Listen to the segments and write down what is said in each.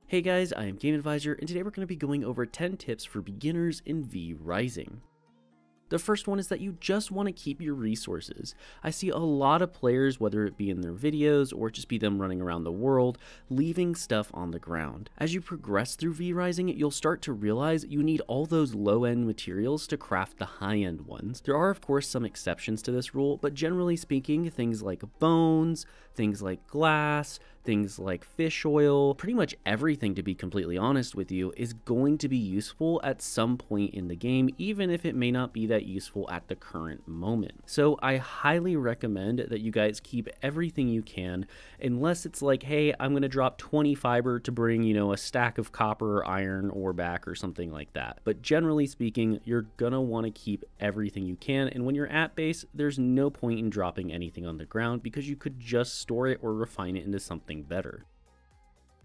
Hey guys, I am Game Advisor, and today we're going to be going over 10 tips for beginners in V Rising. The first one is that you just want to keep your resources. I see a lot of players, whether it be in their videos or just be them running around the world, leaving stuff on the ground. As you progress through V Rising, you'll start to realize you need all those low-end materials to craft the high-end ones. There are of course some exceptions to this rule, but generally speaking, things like bones, things like glass, things like fish oil, pretty much everything, to be completely honest with you, is going to be useful at some point in the game, even if it may not be that useful at the current moment. So I highly recommend that you guys keep everything you can, unless it's like, hey, I'm going to drop 20 fiber to bring, a stack of copper or iron ore back or something like that. But generally speaking, you're going to want to keep everything you can, and when you're at base, there's no point in dropping anything on the ground because you could just store it or refine it into something better.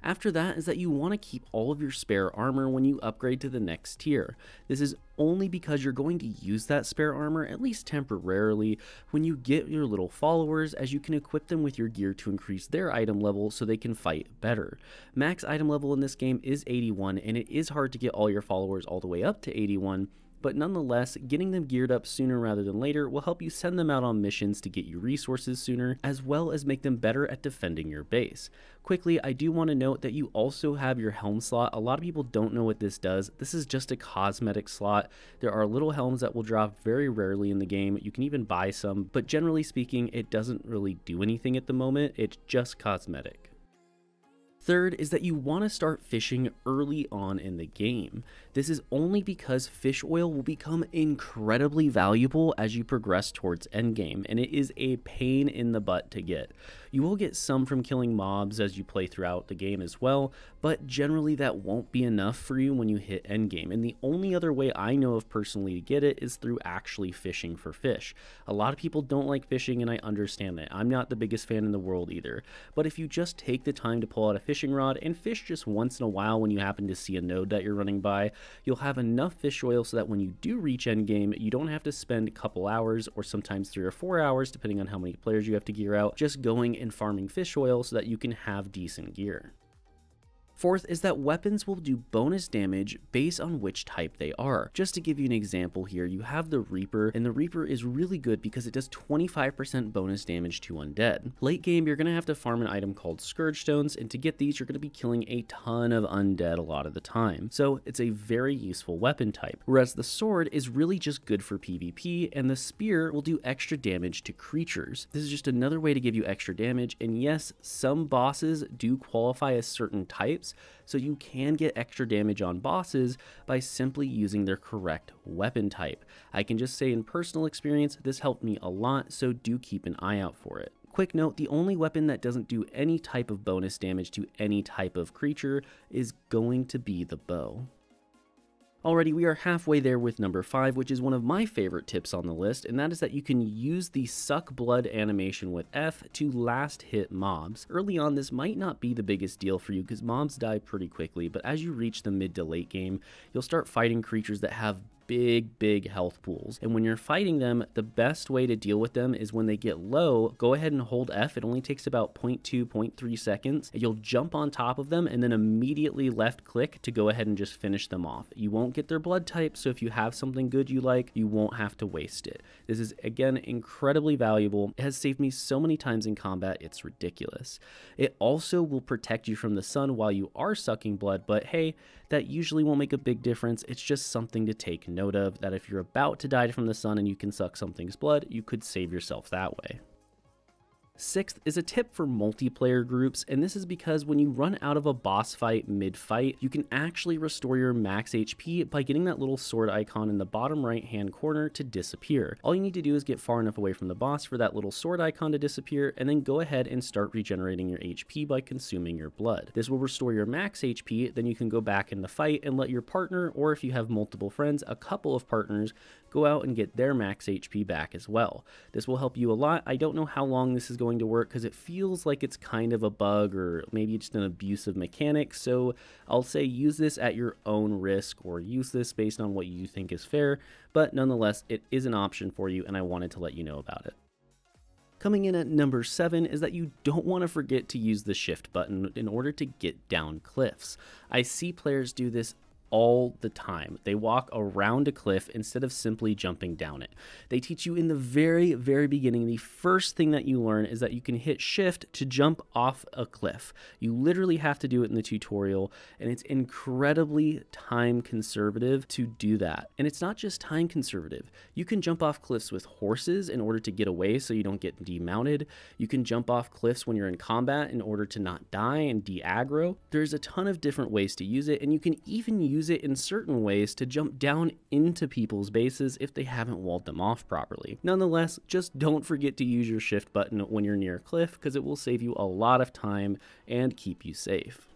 After that is that you want to keep all of your spare armor when you upgrade to the next tier. This is only because you're going to use that spare armor, at least temporarily, when you get your little followers, as you can equip them with your gear to increase their item level so they can fight better. Max item level in this game is 81, and it is hard to get all your followers all the way up to 81, but nonetheless, getting them geared up sooner rather than later will help you send them out on missions to get you resources sooner, as well as make them better at defending your base. Quickly, I do want to note that you also have your helm slot. A lot of people don't know what this does. This is just a cosmetic slot. There are little helms that will drop very rarely in the game. You can even buy some, but generally speaking, it doesn't really do anything at the moment. It's just cosmetic. Third is that you want to start fishing early on in the game. This is only because fish oil will become incredibly valuable as you progress towards endgame, and it is a pain in the butt to get. You will get some from killing mobs as you play throughout the game as well, but generally that won't be enough for you when you hit endgame, and the only other way I know of personally to get it is through actually fishing for fish. A lot of people don't like fishing, and I understand that. I'm not the biggest fan in the world either, but if you just take the time to pull out a fishing rod and fish just once in a while when you happen to see a node that you're running by, you'll have enough fish oil so that when you do reach endgame, you don't have to spend a couple hours or sometimes 3 or 4 hours, depending on how many players you have to gear out, just going and farming fish oil so that you can have decent gear. Fourth is that weapons will do bonus damage based on which type they are. Just to give you an example here, you have the Reaper, and the Reaper is really good because it does 25% bonus damage to undead. Late game, you're going to have to farm an item called Scourge Stones, and to get these, you're going to be killing a ton of undead a lot of the time. So it's a very useful weapon type. Whereas the sword is really just good for PvP, and the spear will do extra damage to creatures. This is just another way to give you extra damage, and yes, some bosses do qualify as certain types, so you can get extra damage on bosses by simply using their correct weapon type. I can just say in personal experience, this helped me a lot, so do keep an eye out for it. Quick note, the only weapon that doesn't do any type of bonus damage to any type of creature is going to be the bow. Alrighty, we are halfway there with number 5, which is one of my favorite tips on the list, and that is that you can use the suck blood animation with F to last hit mobs. Early on, this might not be the biggest deal for you because mobs die pretty quickly, but as you reach the mid to late game, you'll start fighting creatures that have big health pools, and when you're fighting them, the best way to deal with them is when they get low, go ahead and hold F. It only takes about 0.3 seconds, and you'll jump on top of them and then immediately left click to go ahead and just finish them off. You won't get their blood type, so if you have something good you like, you won't have to waste it. This is again incredibly valuable. It has saved me so many times in combat, it's ridiculous. It also will protect you from the sun while you are sucking blood, but hey, that usually won't make a big difference. It's just something to take note of, that if you're about to die from the sun and you can suck something's blood, you could save yourself that way. Sixth is a tip for multiplayer groups, and this is because when you run out of a boss fight mid-fight, you can actually restore your max HP by getting that little sword icon in the bottom right hand corner to disappear. All you need to do is get far enough away from the boss for that little sword icon to disappear, and then go ahead and start regenerating your HP by consuming your blood. This will restore your max HP, then you can go back in the fight and let your partner, or if you have multiple friends, a couple of partners, go out and get their max HP back as well. This will help you a lot. I don't know how long this is going to work because it feels like it's kind of a bug or maybe just an abusive mechanic, so I'll say use this at your own risk or use this based on what you think is fair, but nonetheless, it is an option for you and I wanted to let you know about it. Coming in at number 7 is that you don't want to forget to use the shift button in order to get down cliffs. I see players do this all the time. They walk around a cliff instead of simply jumping down it. They teach you in the very beginning, the first thing that you learn is that you can hit shift to jump off a cliff. You literally have to do it in the tutorial, and it's incredibly time conservative to do that. And it's not just time conservative. You can jump off cliffs with horses in order to get away so you don't get demounted. You can jump off cliffs when you're in combat in order to not die and de-aggro. There's a ton of different ways to use it, and you can even use it in certain ways to jump down into people's bases if they haven't walled them off properly. Nonetheless, just don't forget to use your shift button when you're near a cliff, because it will save you a lot of time and keep you safe.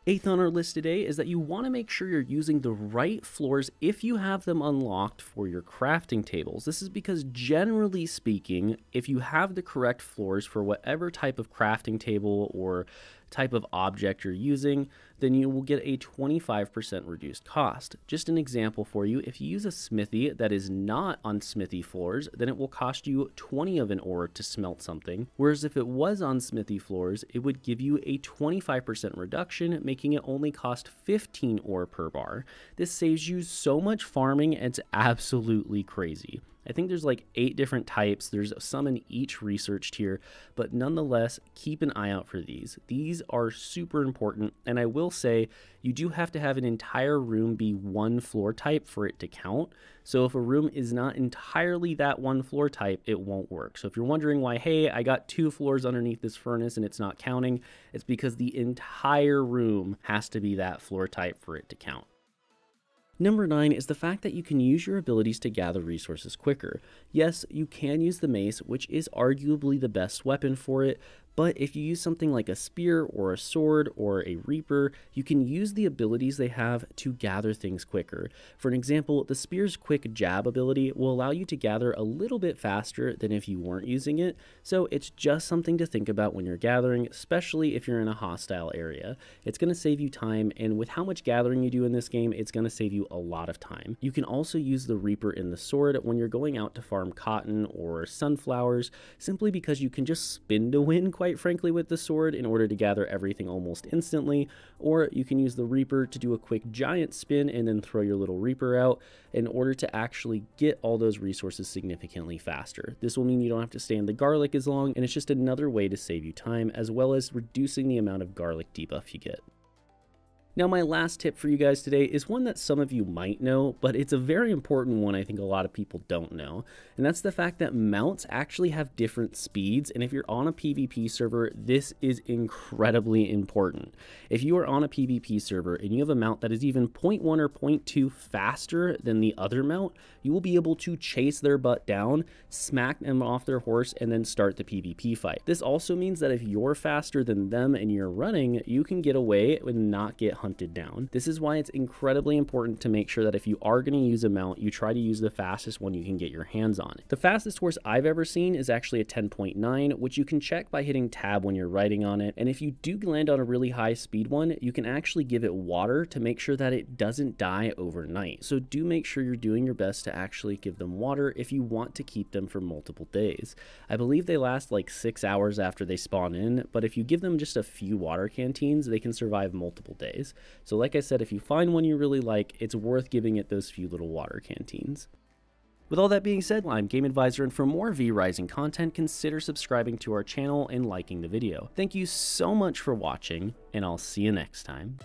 8th on our list today is that you want to make sure you're using the right floors if you have them unlocked for your crafting tables. This is because, generally speaking, if you have the correct floors for whatever type of crafting table or type of object you're using, then you will get a 25% reduced cost. Just an example for you, if you use a smithy that is not on smithy floors, then it will cost you 20 of an ore to smelt something, whereas if it was on smithy floors, it would give you a 25% reduction, making it only cost 15 ore per bar. This saves you so much farming, it's absolutely crazy. I think there's like 8 different types. There's some in each research tier, but nonetheless, keep an eye out for these. These are super important, and I will say you do have to have an entire room be one floor type for it to count. So if a room is not entirely that one floor type, it won't work. So if you're wondering why, hey, I got 2 floors underneath this furnace and it's not counting, it's because the entire room has to be that floor type for it to count. Number 9 is the fact that you can use your abilities to gather resources quicker. Yes, you can use the mace, which is arguably the best weapon for it, but if you use something like a spear or a sword or a reaper, you can use the abilities they have to gather things quicker. For an example, the spear's quick jab ability will allow you to gather a little bit faster than if you weren't using it, so it's just something to think about when you're gathering, especially if you're in a hostile area. It's going to save you time, and with how much gathering you do in this game, it's going to save you a lot of time. You can also use the reaper in the sword when you're going out to farm cotton or sunflowers, simply because you can just spin to win, quite frankly, with the sword in order to gather everything almost instantly, or you can use the reaper to do a quick giant spin and then throw your little reaper out in order to actually get all those resources significantly faster. This will mean you don't have to stay in the garlic as long, and it's just another way to save you time, as well as reducing the amount of garlic debuff you get. Now, my last tip for you guys today is one that some of you might know, but it's a very important one I think a lot of people don't know, and that's the fact that mounts actually have different speeds, and if you're on a PvP server, this is incredibly important. If you are on a PvP server and you have a mount that is even 0.1 or 0.2 faster than the other mount, you will be able to chase their butt down, smack them off their horse, and then start the PvP fight. This also means that if you're faster than them and you're running, you can get away and not get hunted down. This is why it's incredibly important to make sure that if you are going to use a mount, you try to use the fastest one you can get your hands on. The fastest horse I've ever seen is actually a 10.9, which you can check by hitting tab when you're riding on it, and if you do land on a really high speed one, you can actually give it water to make sure that it doesn't die overnight. So do make sure you're doing your best to actually give them water if you want to keep them for multiple days. I believe they last like 6 hours after they spawn in, but if you give them just a few water canteens, they can survive multiple days. So like I said, if you find one you really like, it's worth giving it those few little water canteens. With all that being said, I'm Game Advisor, and for more V-Rising content, consider subscribing to our channel and liking the video. Thank you so much for watching, and I'll see you next time.